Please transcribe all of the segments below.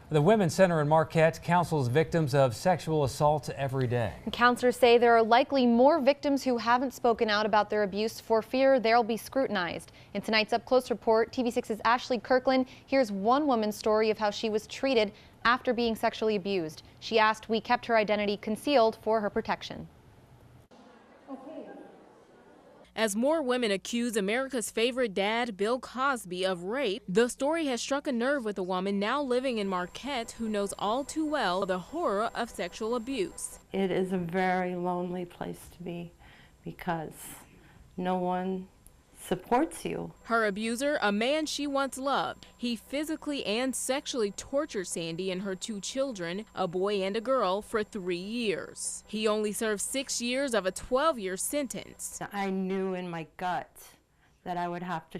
The Women's Center in Marquette counsels victims of sexual assault every day. Counselors say there are likely more victims who haven't spoken out about their abuse for fear they'll be scrutinized. In tonight's Up Close report, TV6's Ashley Kirkland hears one woman's story of how she was treated after being sexually abused. She asked we kept her identity concealed for her protection. As more women accuse America's favorite dad, Bill Cosby, of rape, the story has struck a nerve with a woman now living in Marquette who knows all too well the horror of sexual abuse. It is a very lonely place to be because no one supports you. Her abuser, a man she once loved. He physically and sexually tortured Sandy and her 2 children, a boy and a girl, for 3 years. He only served 6 years of a 12-year sentence. I knew in my gut that I would have to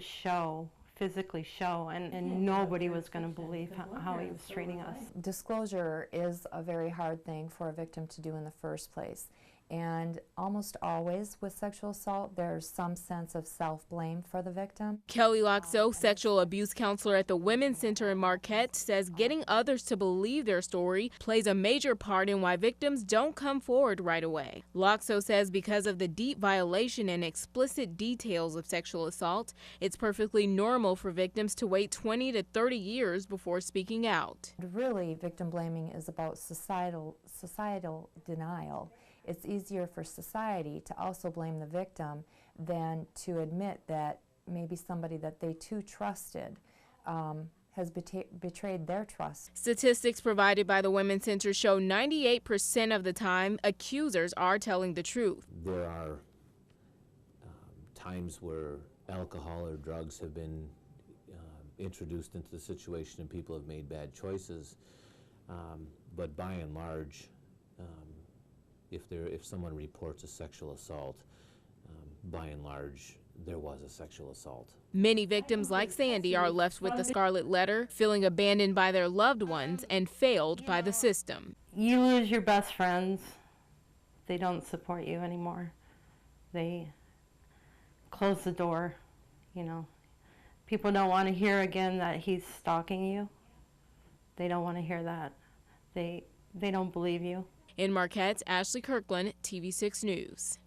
physically show, and nobody was going to believe how he was treating us. Disclosure is a very hard thing for a victim to do in the first place. And almost always with sexual assault, there's some sense of self-blame for the victim. Kelly Laakso, sexual abuse counselor at the Women's Center in Marquette, says getting others to believe their story plays a major part in why victims don't come forward right away. Laakso says because of the deep violation and explicit details of sexual assault, it's perfectly normal for victims to wait 20 to 30 years before speaking out. Really, victim blaming is about societal denial. It's easier for society to also blame the victim than to admit that maybe somebody that they too trusted has betrayed their trust. Statistics provided by the Women's Center show 98% of the time accusers are telling the truth. There are times where alcohol or drugs have been introduced into the situation and people have made bad choices, but by and large, if someone reports a sexual assault, by and large, there was a sexual assault. Many victims like Sandy are left with the scarlet letter, feeling abandoned by their loved ones and failed by the system. You lose your best friends. They don't support you anymore. They close the door, you know. People don't want to hear again that he's stalking you. They don't want to hear that. They don't believe you. In Marquette, Ashley Kirkland, TV6 News.